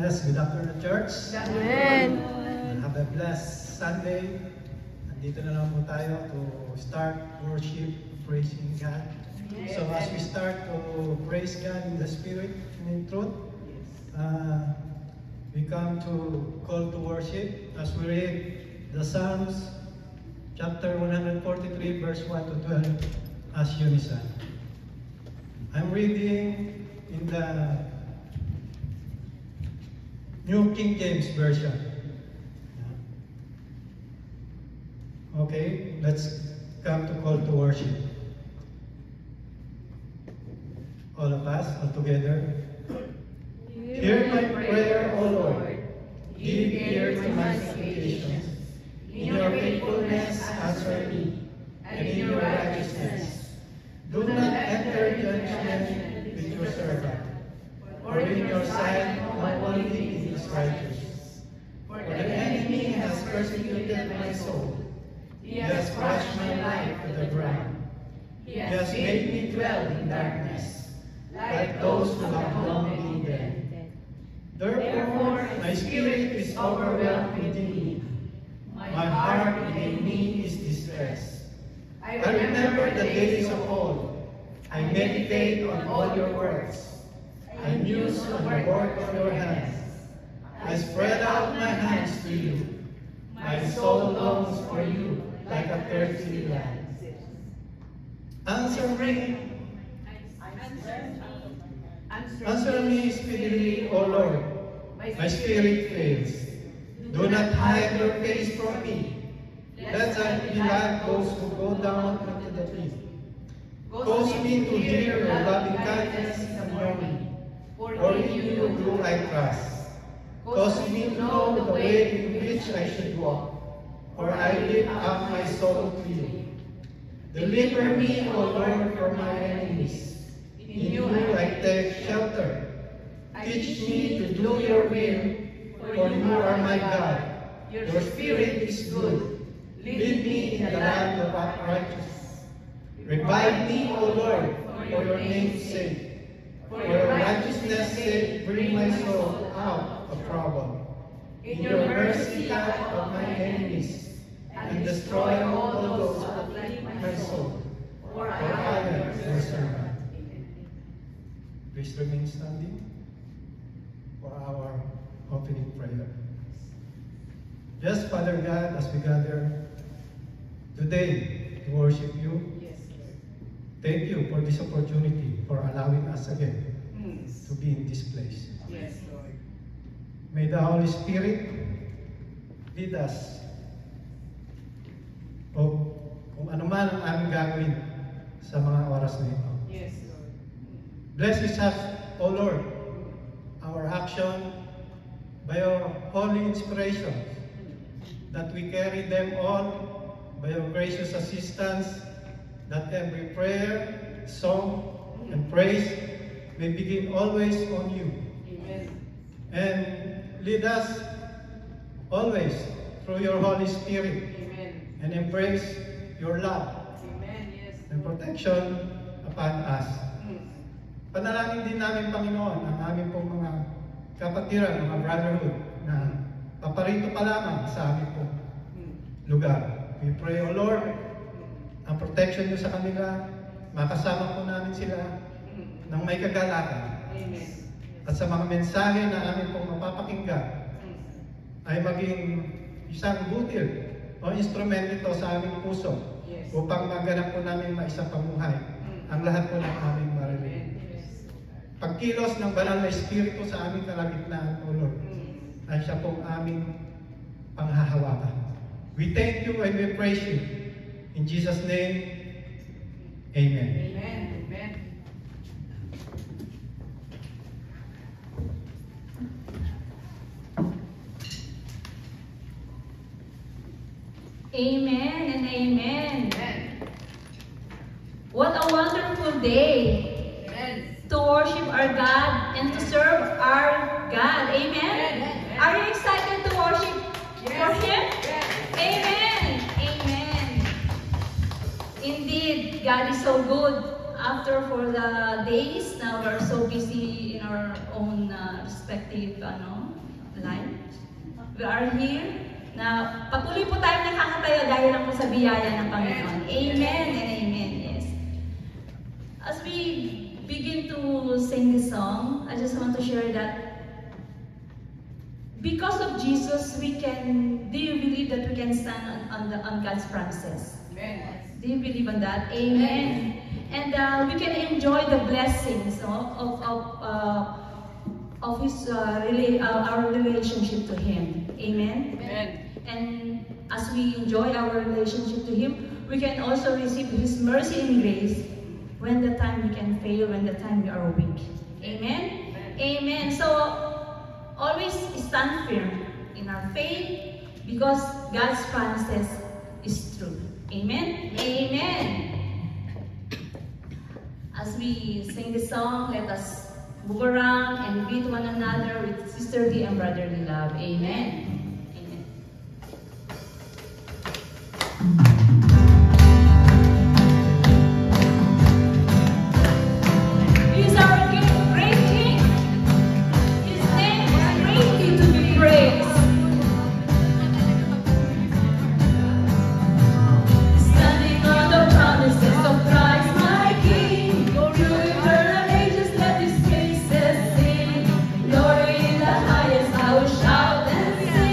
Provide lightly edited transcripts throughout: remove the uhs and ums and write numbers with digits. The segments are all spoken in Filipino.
Yes, good afternoon, church. Amen. Have a blessed Sunday. Nandito na lang po tayo to start worship, praising God. So as we start to praise God in the Spirit and in truth, we come to call to worship as we read the Psalms, chapter 143, verse 1 to 12, as unison. I'm reading in the New King James Version. Okay, let's come to call to worship. All of us, all together. Hear my prayer, O Lord. Give ear to my supplications. In your faithfulness, answer me, and in your righteousness. Do not enter judgment with your servant, for in your sight no one living is righteous. For the enemy has persecuted my soul. He has crushed my life to the ground. He has made me dwell in darkness, like those who have long been dead. Therefore, my spirit is overwhelmed within me. My heart within me is distressed. I remember the days of old. I meditate on all your works. I muse on the work of your hands. I spread out my hands to you. My soul longs for you like a thirsty land. Answer me speedily, O Lord. My spirit fails. Do not hide your face from me. Let us be like those who go down into the pit. Cause me to hear your loving kindness in the morning. For in you do I trust. Cause me to know the way in which I should walk, for I lift up my soul to you. Deliver me, O Lord, from my enemies. In you I take shelter. Teach me to do your will, for you are my God. Your spirit is good. Lead me in the land of uprightness. Revive me, O Lord, for your name's sake. For your righteousness' sake, bring my soul out of trouble. In your mercy, cut off my enemies, and destroy all those who afflict my soul. For I am your servant. Please remain standing for our opening prayer. Yes, Father God, as we gather today to worship you, thank you for this opportunity, for allowing us again to be in this place. Yes, Lord. May the Holy Spirit lead us o kung ano man ang aming gagawin sa mga oras na ito. Yes, Lord. Bless us, O Lord, our action by your holy inspiration, that we carry them all by your gracious assistance, that every prayer, song, and praise may begin always on you. Amen. And lead us always through your Holy Spirit. Amen. And embrace your love Amen. Yes. and protection upon us. Panalangin din namin, Panginoon, ang aming pong mga kapatiran, mga brotherhood, na paparito pa lamang sa aming pong lugar. We pray, O Lord, ang protection nyo sa kanila, makasama po namin sila ng may kagalakan. Amen. At sa mga mensahe na amin pong mapapakinggan, ay maging isang butil o instrumento ito sa aming puso, upang maganap po namin maisapamuhay ang lahat po ng aming maririnig. Pagkilos ng banal na Espiritu sa aming kalagitnaan, O Lord, ay siya pong aming panghahawakan. We thank you and we praise you. In Jesus' name, Amen. Amen. Amen. Amen and amen. Amen. What a wonderful day Amen. to worship our God and to serve our God. Amen? Amen. Are you excited to worship for Him? Yes. Amen. Amen. Indeed, God is so good. after for the days, now we're so busy in our own respective lives. We are here. Na patuloy po tayo nakakataya dahil lang po sa biyaya ng Panginoon. Amen and amen. Yes. As we begin to sing this song, I just want to share that because of Jesus, do you believe that we can stand on God's promises? Amen. Do you believe on that? Amen. And we can enjoy the blessings of His our relationship to Him. Amen. Amen. And as we enjoy our relationship to Him, we can also receive His mercy and grace when the time we can fail, when the time we are weak. Amen. Amen. So always stand firm in our faith because God's promises is true. Amen. Amen. As we sing this song, let us move around and greet one another with sisterly and brotherly love. Amen. Amen. He is our great King. His name is greatly to be praised. Standing on the promises of Christ, my King. Through eternal ages, let His praises sing. Glory in the highest, I will shout and sing.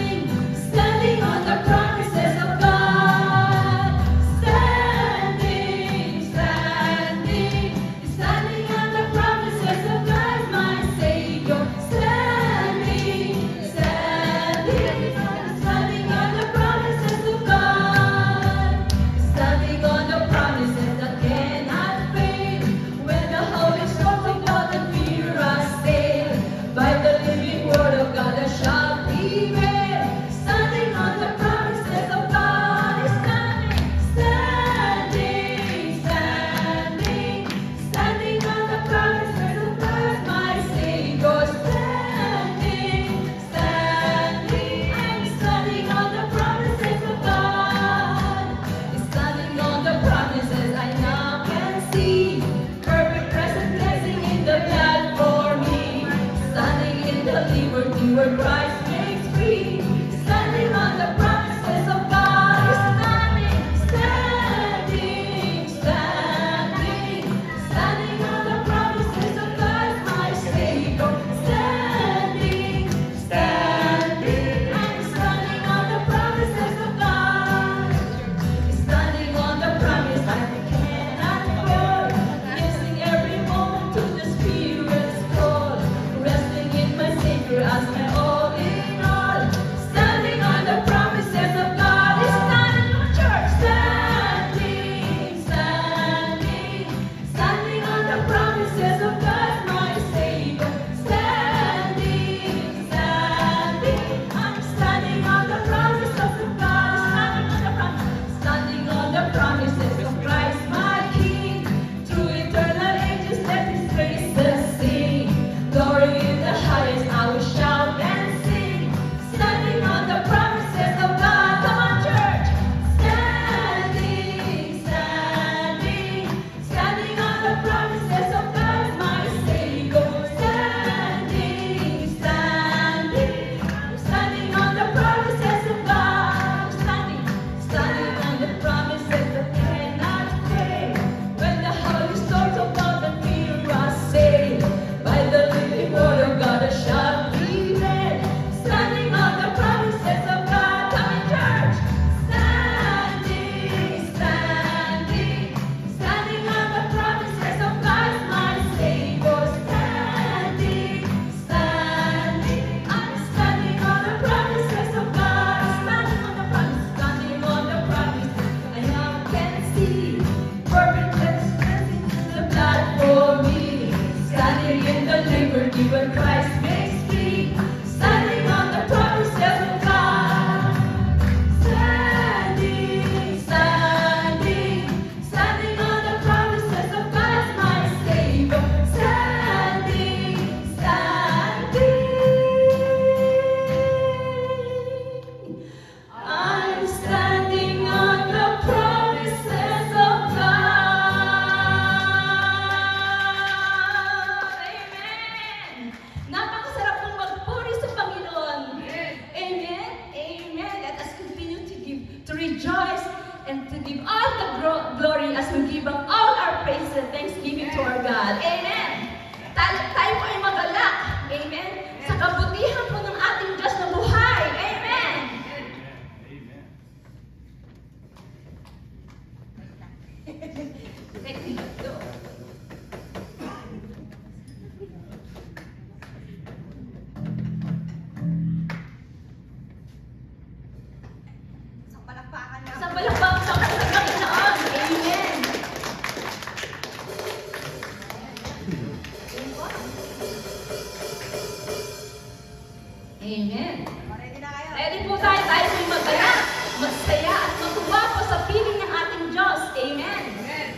Amen. Ready na kayo? Ready po tayo po'y magaya, magsaya at matuwa po sa piling ng ating Diyos. Amen. Amen.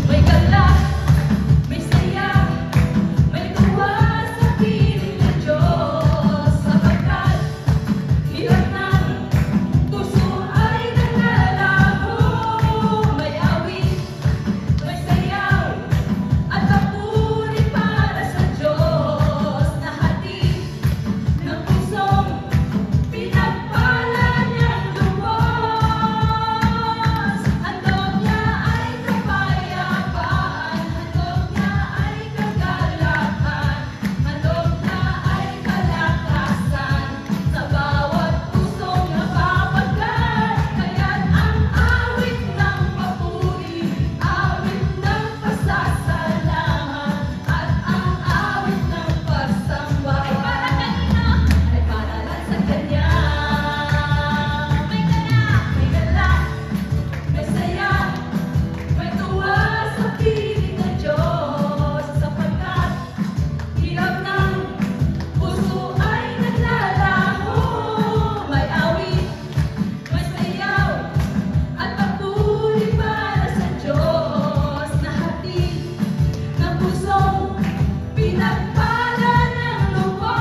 May galak, may saya, may tuwa sa piling ng Diyos. Sapagkat hirap ng puso ay naglalako. May awit, may sayaw, at papuri para sa Diyos. Na hatid ng pusong pinagpala niyang lubos. Handog niya ay kapayapaan, handog niya ay kagalakan, handog niya ay kalakasan sa bawat pusong napapagkat. Kaya't ang awit ng papuri, awit ng pasasalamat, at ang awit ng pagsamba ay para kanino? Ay para lang sa Kanya. May galak, may saya, may tuwa sa piling ng Diyos. Sapagkat hirap ng puso ay naglalaho. May awit, may sayaw, at papuri para sa Diyos. Na hatid ng pusong pinagpala ng lubos.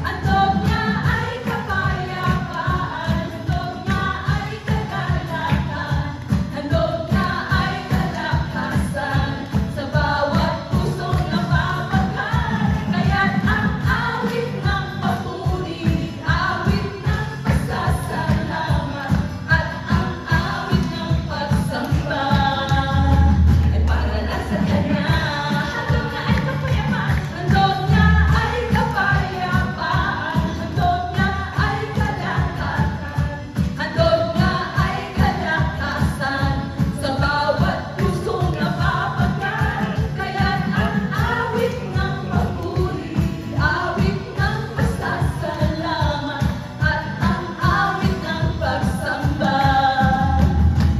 Handog niya ay kapayapaan, handog niya ay kagalakan, handog niya ay kalakasan sa bawat pusong napapagkat. Kaya't ang awit ng papuri, awit ng pasasalamat, at ang awit ng pagsamba ay para lang sa Kanya. Handog niya ay kapayapaan, handog niya ay kapayapaan, handog niya ay kalakasan, handog niya ay kalakasan sa bawat pusong napapagkat. Kaya't ang awit ng papuri, awit ng pasasalamat, at ang awit ng pagsamba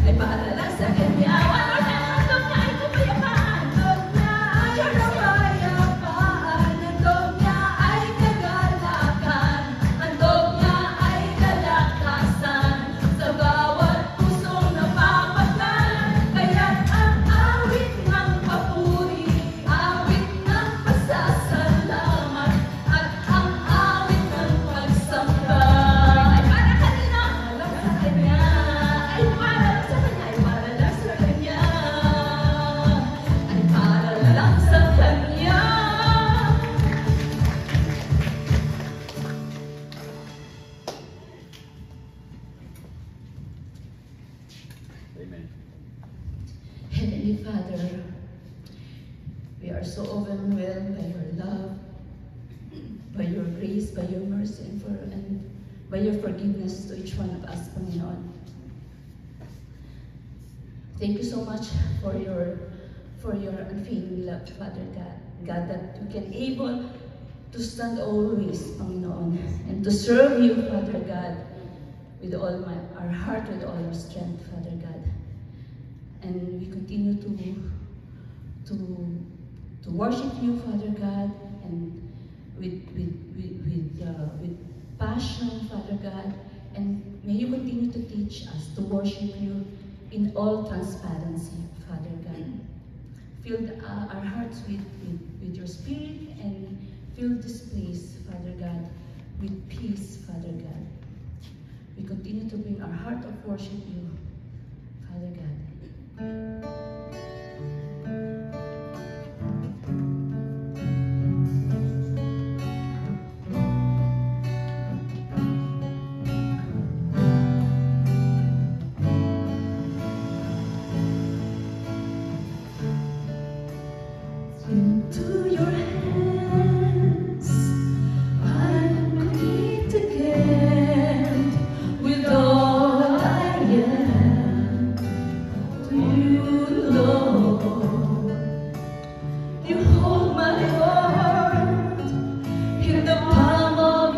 ay para lang sa Kanya. Handog niya ay kapayapaan, handog niya ay kapayapaan, handog niya ay kagalakan, handog niya ay kalakasan sa bawat pusong napapagkat. Kaya't ang awit ng papuri, awit ng pasasalamat, at ang awit ng pagsamba ay para kanino? Sa Kanya. Ay para lang sa Kanya, ay para lang sa Kanya, ay para lang sa Kanya. Amen. Heavenly Father, we are so overwhelmed by your love, by your grace, by your mercy, and by your forgiveness to each one of us, Panginoon. Thank you so much for your unfailing love, Father God. God, that we can able to stand always, Panginoon, and to serve you, Father God, with all our heart, with all our strength, Father God. And we continue to worship you, Father God, and with passion, Father God. And may you continue to teach us to worship you in all transparency, Father God. Fill our hearts with your spirit, and fill this place, Father God, with peace, Father God. We continue to bring our heart of worship you, Father God. Into your hands I'm complete again, with all I am to you, Lord. You hold my heart in the palm of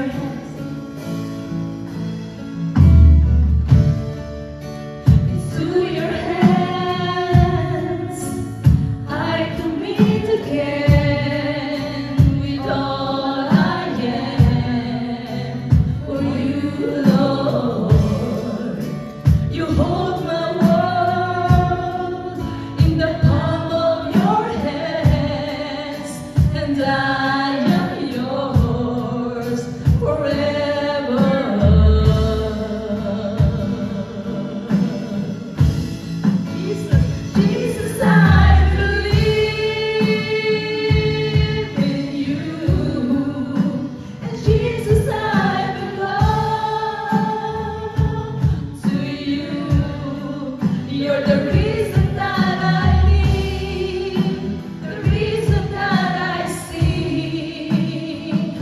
your hands. Into your hands I commit again with all I am. For you, Lord, you hold my world in the palm of your hands, and I am yours forever. Jesus, Jesus, I believe in you, and Jesus, I belong to you. You're the reason that I live, the reason that I sing,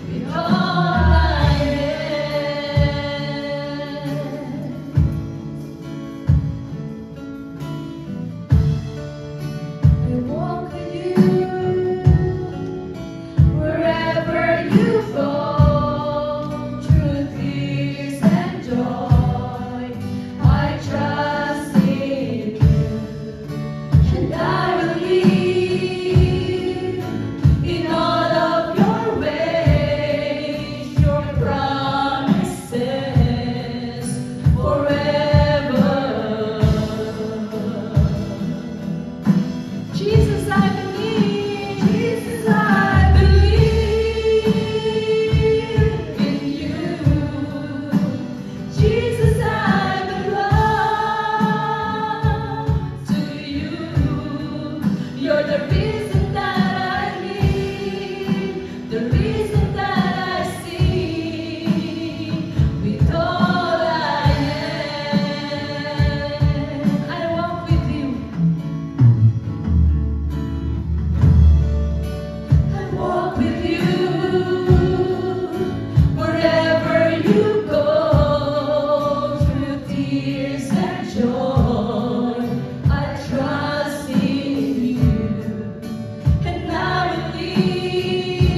with all I am. I walk with you wherever you go, through tears and joy. I trust in you, and I believe in all of your ways, your promises forever. Jesus, I believe. Jesus, I believe in you. Jesus, I belong to you. You're the reason that I live, the reason that I sing, with all I am. I walk with you. I walk with you wherever you go, through tears and joy. I trust in you, and I believe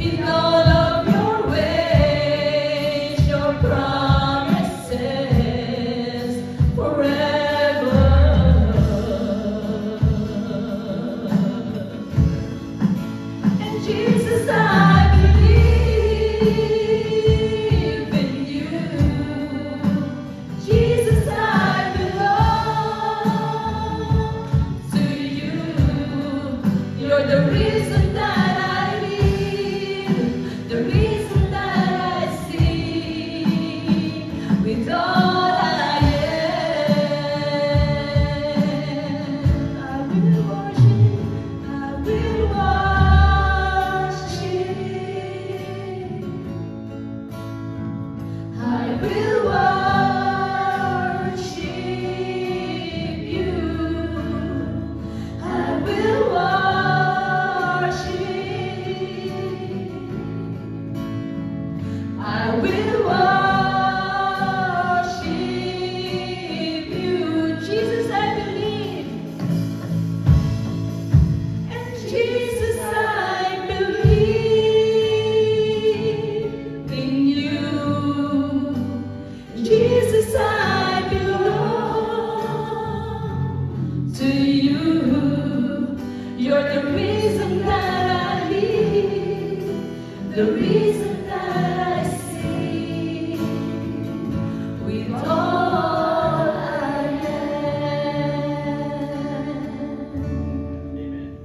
in all of your ways, your promises forever. And Jesus, I believe in you. Jesus, I belong to you. You're the reason that I live, the reason that I sing, with all I am. I will worship, I will worship. I will worship you. I will worship. I will worship you. Jesus, I believe. And Jesus, I believe in you. Jesus, I belong to you. You're the reason that I live, the reason that I sing, with all I am. Amen.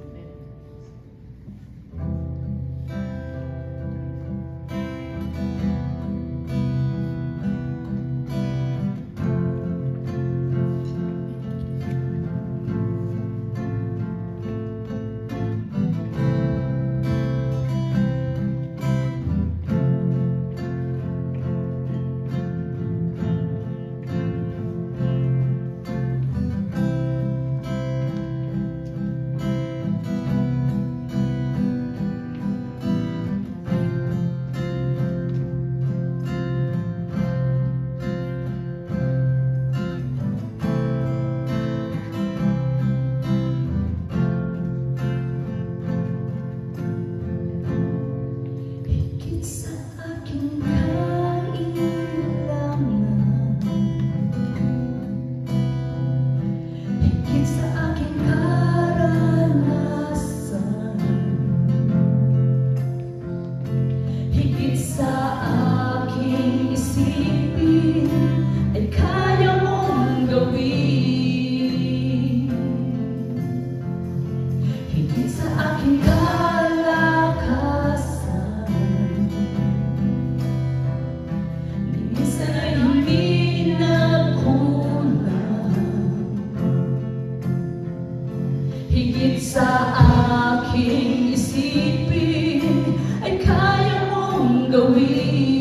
gawin.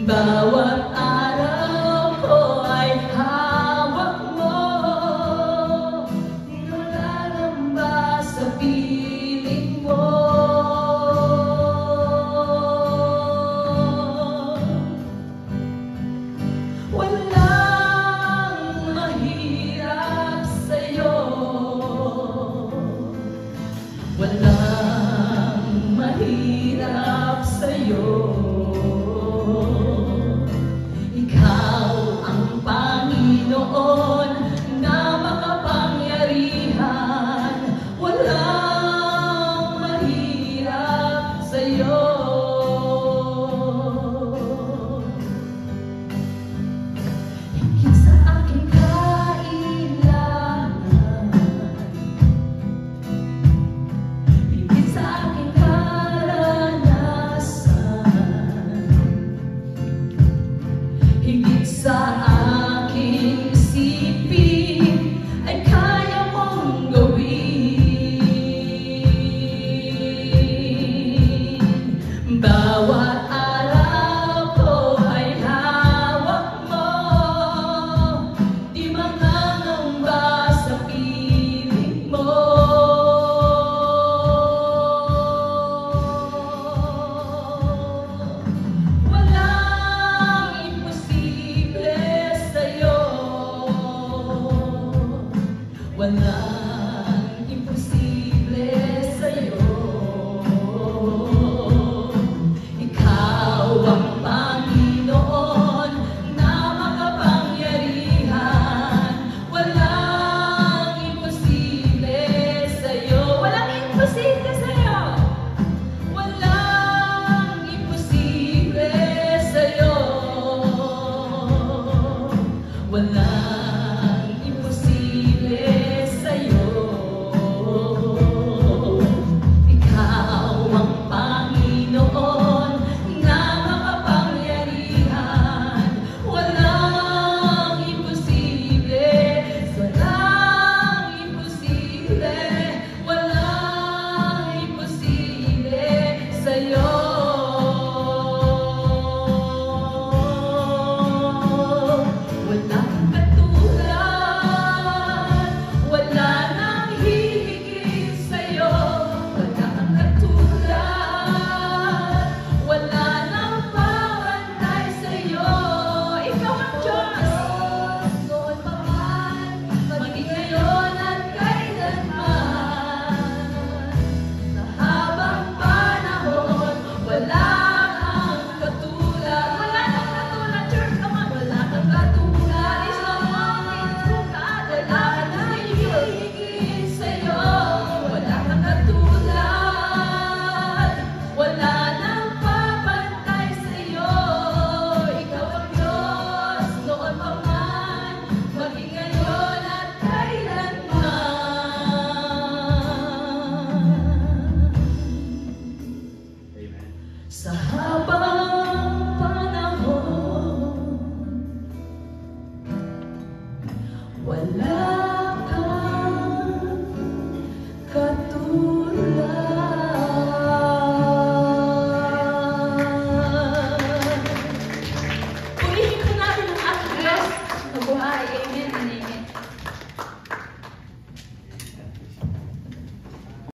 Bawat araw ko ay hawak mo, nilalamba sa piling mo. Walang mahirap sa'yo, walang mahirap sa'yo.